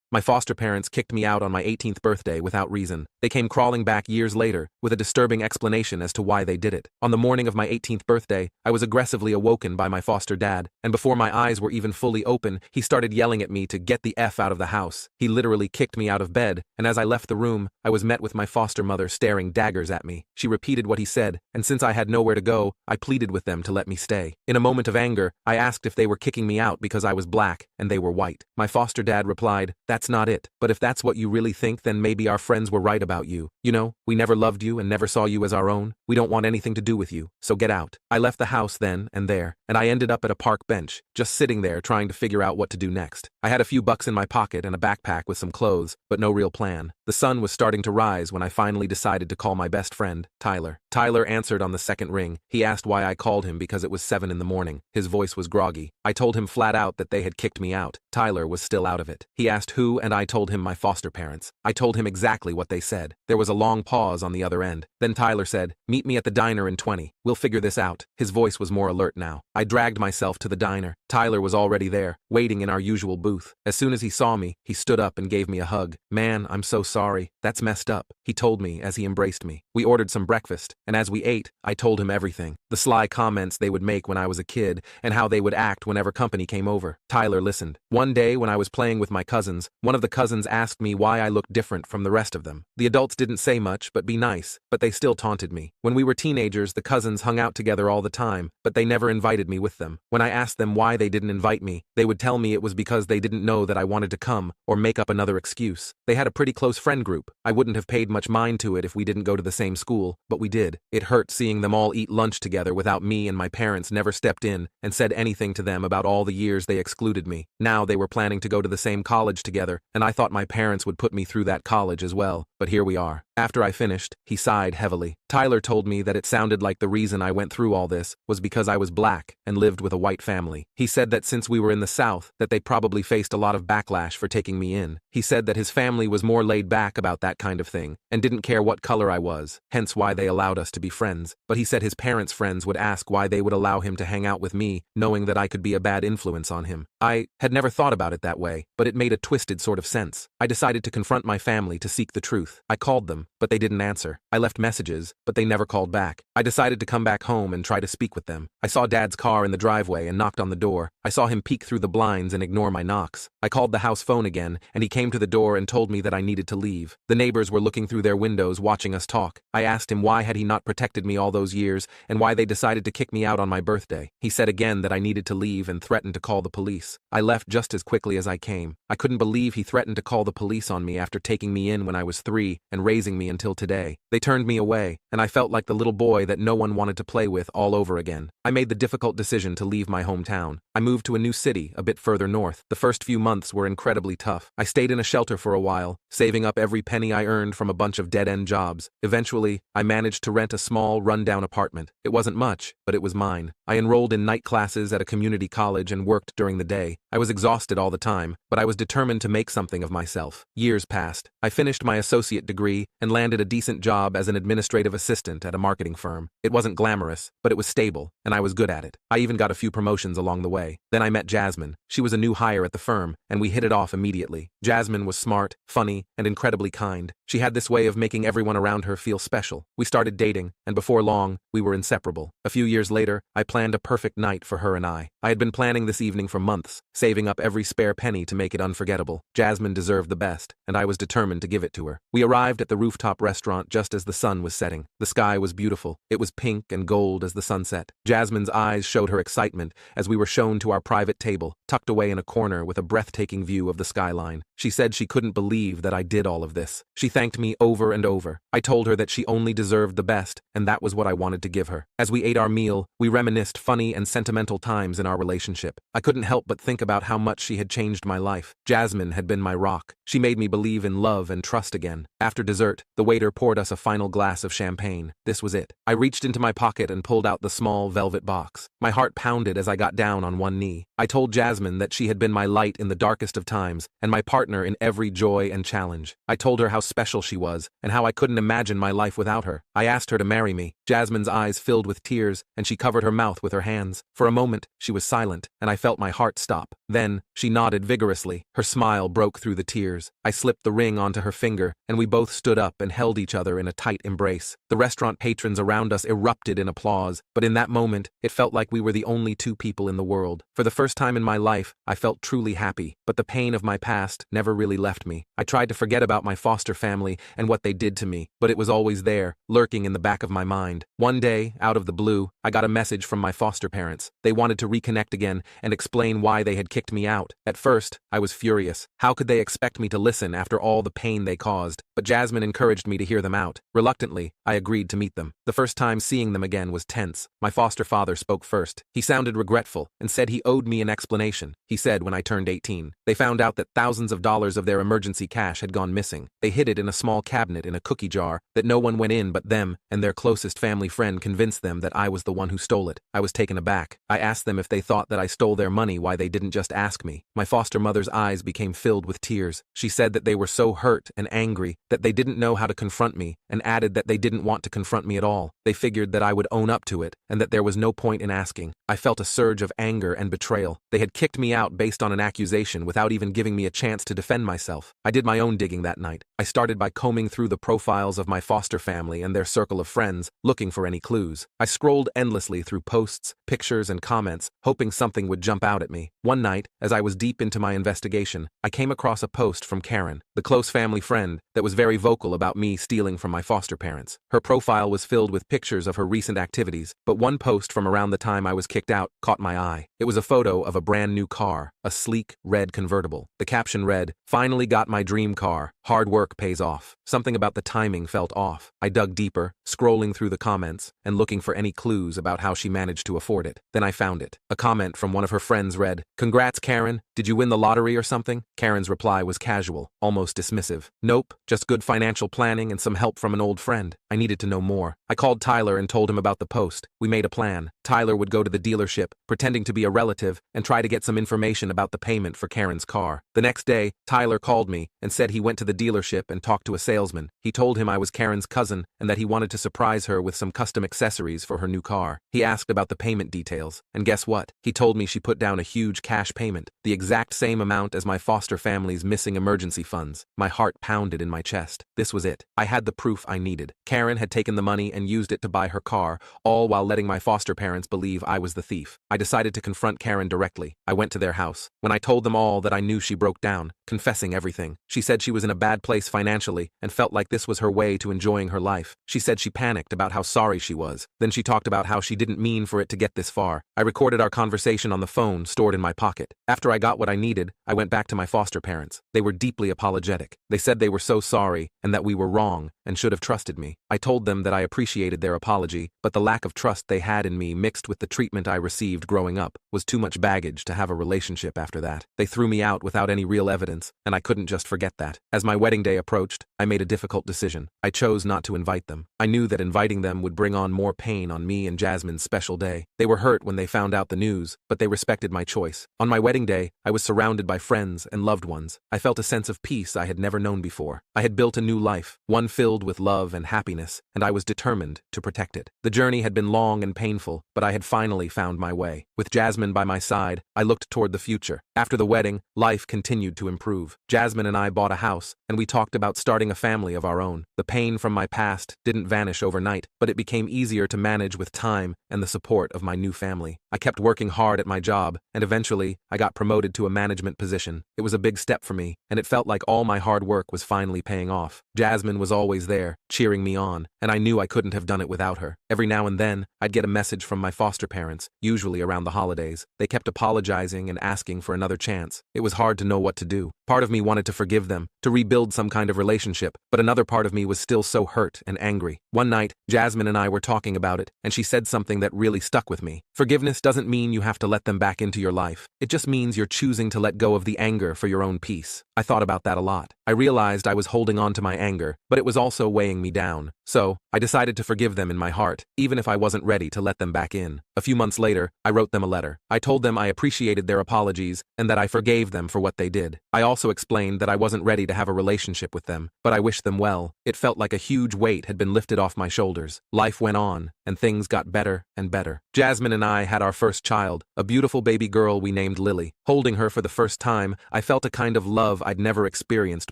My foster parents kicked me out on my 18th birthday without reason. They came crawling back years later with a disturbing explanation as to why they did it. On the morning of my 18th birthday, I was aggressively awoken by my foster dad, and before my eyes were even fully open, he started yelling at me to get the F out of the house. He literally kicked me out of bed, and as I left the room, I was met with my foster mother staring daggers at me. She repeated what he said, and since I had nowhere to go, I pleaded with them to let me stay. In a moment of anger, I asked if they were kicking me out because I was black and they were white. My foster dad replied, "That's not it, but if that's what you really think, then maybe our friends were right about you. You know, we never loved you and never saw you as our own. We don't want anything to do with you, so get out." I left the house then and there, and I ended up at a park bench, just sitting there trying to figure out what to do next. I had a few bucks in my pocket and a backpack with some clothes, but no real plan. The sun was starting to rise when I finally decided to call my best friend, Tyler. Tyler answered on the second ring. He asked why I called him because it was 7 in the morning. His voice was groggy. I told him flat out that they had kicked me out. Tyler was still out of it. He asked who, and I told him my foster parents. I told him exactly what they said. There was a long pause on the other end. Then Tyler said, "Meet me at the diner in 20. We'll figure this out." His voice was more alert now. I dragged myself to the diner. Tyler was already there, waiting in our usual booth. As soon as he saw me, he stood up and gave me a hug. "Man, I'm so sorry. That's messed up," he told me as he embraced me. We ordered some breakfast, and as we ate, I told him everything. The sly comments they would make when I was a kid, and how they would act whenever company came over. Tyler listened. One day when I was playing with my cousins, one of the cousins asked me why I looked different from the rest of them. The adults didn't say much but be nice, but they still taunted me. When we were teenagers, the cousins hung out together all the time, but they never invited me with them. When I asked them why they didn't invite me, they would tell me it was because they didn't know that I wanted to come, or make up another excuse. They had a pretty close friend group. I wouldn't have paid much mind to it if we didn't go to the same school, but we did. It hurt seeing them all eat lunch together without me, and my parents never stepped in and said anything to them about all the years they excluded me. Now they were planning to go to the same college together, and I thought my parents would put me through that college as well, but here we are. After I finished, he sighed heavily. Tyler told me that it sounded like the reason I went through all this was because I was black and lived with a white family. He said that since we were in the South, that they probably faced a lot of backlash for taking me in. He said that his family was more laid back about that kind of thing, and didn't care what color I was, hence why they allowed us to be friends. But he said his parents' friends would ask why they would allow him to hang out with me, knowing that I could be a bad influence on him. I had never thought about it that way, but it made a twisted sort of sense. I decided to confront my family to seek the truth. I called them, but they didn't answer. I left messages, but they never called back. I decided to come back home and try to speak with them. I saw Dad's car in the driveway and knocked on the door. I saw him peek through the blinds and ignore my knocks. I called the house phone again, and he came to the door and told me that I needed to leave. The neighbors were looking through their windows watching us talk. I asked him why had he not protected me all those years, and why they decided to kick me out on my birthday. He said again that I needed to leave and threatened to call the police. I left just as quickly as I came. I couldn't believe he threatened to call the police on me after taking me in when I was 3 and raising me until today. They turned me away, and I felt like the little boy that no one wanted to play with all over again. I made the difficult decision to leave my hometown. I moved to a new city, a bit further north. The first few months were incredibly tough. I stayed in a shelter for a while, saving up every penny I earned from a bunch of dead-end jobs. Eventually, I managed to rent a small, run-down apartment. It wasn't much, but it was mine. I enrolled in night classes at a community college and worked during the day. I was exhausted all the time, but I was determined to make something of myself. Years passed. I finished my associate degree and landed a decent job as an administrative assistant at a marketing firm. It wasn't glamorous, but it was stable, and I was good at it. I even got a few promotions along the way. Then I met Jasmine. She was a new hire at the firm, and we hit it off immediately. Jasmine was smart, funny, and incredibly kind. She had this way of making everyone around her feel special. We started dating, and before long, we were inseparable. A few years later, I planned a perfect night for her and I. I had been planning this evening for months, saving up every spare penny to make it unforgettable. Jasmine deserved the best, and I was determined to give it to her. We arrived at the rooftop restaurant just as the sun was setting. The sky was beautiful. It was pink and gold as the sunset. Jasmine's eyes showed her excitement as we were shown to our private table, tucked away in a corner with a breathtaking view of the skyline. She said she couldn't believe that I did all of this. She thanked me over and over. I told her that she only deserved the best, and that was what I wanted to give her. As we ate our meal, we reminisced funny and sentimental times in our relationship. I couldn't help but think about how much she had changed my life. Jasmine had been my rock. She made me believe in love and trust again. After dessert, the waiter poured us a final glass of champagne. This was it. I reached into my pocket and pulled out the small velvet box. My heart pounded as I got down on one knee. I told Jasmine that she had been my light in the darkest of times and my partner in every joy and challenge. I told her how special she was and how I couldn't imagine my life without her. I asked her to marry me. Jasmine's eyes filled with tears and she covered her mouth with her hands. For a moment, she was silent and I felt my heart stop. Then, she nodded vigorously. Her smile broke through the tears. I slipped the ring onto her finger and we both stood up and held each other in a tight embrace. The restaurant patrons around us erupted in applause, but in that moment, it felt like we were the only two people in the world. For the first time in my life, I felt truly happy, but the pain of my past never really left me. I tried to forget about my foster family and what they did to me, but it was always there, lurking in the back of my mind. One day, out of the blue, I got a message from my foster parents. They wanted to reconnect again and explain why they had kicked me out. At first, I was furious. How could they expect me to listen after all the pain they caused? But Jasmine encouraged me to hear them out. Reluctantly, I agreed to meet them. The first time seeing them again was tense. My foster father spoke first. He sounded regretful and said he owed me an explanation. He said when I turned 18, they found out that thousands of dollars of their emergency cash had gone missing. They hid it in a small cabinet in a cookie jar that no one went in but them, and their closest family friend convinced them that I was the one who stole it. I was taken aback. I asked them if they thought that I stole their money, why they didn't just ask me. My foster mother's eyes became filled with tears. She said that they were so hurt and angry that they didn't know how to confront me, and added that they didn't want to confront me at all. They figured that I would own up to it, and that there was no point in asking. I felt a surge of anger and betrayal. They had kicked me out based on an accusation without even giving me a chance to defend myself. I did my own digging that night. I started by combing through the profiles of my foster family and their circle of friends, looking for any clues. I scrolled endlessly through posts, pictures, and comments, hoping something would jump out at me. One night, as I was deep into my investigation, I came across a post from Karen, the close family friend that was very vocal about me stealing from my foster parents. Her profile was filled with pictures of her recent activities, but one post from around the time I was kicked out caught my eye. It was a photo of a brand new car, a sleek, red convertible. The caption read, "Finally got my dream car. Hard work pays off." Something about the timing felt off. I dug deeper, scrolling through the comments and looking for any clues about how she managed to afford it. Then I found it. A comment from one of her friends read, "Congrats, Karen. Did you win the lottery or something?" Karen's reply was casual, almost dismissive. "Nope, just good financial planning and some help from an old friend." I needed to know more. I called Tyler and told him about the post. We made a plan. Tyler would go to the dealership, pretending to be a relative, and try to get some information about the payment for Karen's car. The next day, Tyler called me and said he went to the dealership and talked to a salesman. He told him I was Karen's cousin and that he wanted to surprise her with some custom accessories for her new car. He asked about the payment details, and guess what? He told me she put down a huge cash payment, the exact same amount as my foster family's missing emergency funds. My heart pounded in my chest. This was it. I had the proof I needed. Karen had taken the money and used it to buy her car, all while letting my foster parents believe I was the thief. I decided to confront Karen directly. I went to their house. When I told them all that I knew, she broke down, confessing everything. She said she was in a bad place financially and felt like this was her way to enjoying her life. She said she panicked about how sorry she was. Then she talked about how she didn't mean for it to get this far. I recorded our conversation on the phone stored in my pocket. After I got what I needed, I went back to my foster parents. They were deeply apologetic. They said they were so sorry and that we were wrong and should have trusted me. I told them that I appreciated their apology, but the lack of trust they had in me mixed with the treatment I received growing up was too much baggage to have a relationship after that. They threw me out without any real evidence, and I couldn't just forget that. As my wedding day approached, I made a difficult decision. I chose not to invite them. I knew that inviting them would bring on more pain on me and Jasmine's special day. They were hurt when they found out the news, but they respected my choice. On my wedding day, I was surrounded by friends and loved ones. I felt a sense of peace I had never known before. I had built a new life, one filled with love and happiness, and I was determined to protect it. The journey had been long and painful, but I had finally found my way. With Jasmine by my side, I looked toward the future. After the wedding, life continued to improve. Jasmine and I bought a house, and we talked about starting a family of our own. The pain from my past didn't vanish overnight, but it became easier to manage with time and the support of my new family. I kept working hard at my job, and eventually, I got promoted to a management position. It was a big step for me, and it felt like all my hard work was finally paying off. Jasmine was always there, cheering me on, and I knew I couldn't have done it without her. Every now and then, I'd get a message from my foster parents, usually around the holidays. They kept apologizing and asking for another chance. It was hard to know what to do. Part of me wanted to forgive them, to rebuild some kind of relationship, but another part of me was still so hurt and angry. One night, Jasmine and I were talking about it, and she said something that really stuck with me. Forgiveness doesn't mean you have to let them back into your life. It just means you're choosing to let go of the anger for your own peace. I thought about that a lot. I realized I was holding on to my anger, but it was also weighing me down. So, I decided to forgive them in my heart, even if I wasn't ready to let them back in. A few months later, I wrote them a letter. I told them I appreciated their apologies and that I forgave them for what they did. I also explained that I wasn't ready to have a relationship with them, but I wished them well. It felt like a huge weight had been lifted off my shoulders. Life went on, and things got better and better. Jasmine and I had our first child, a beautiful baby girl we named Lily. Holding her for the first time, I felt a kind of love I'd never experienced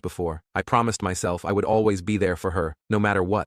before. I promised myself I would always be there for her, no matter what.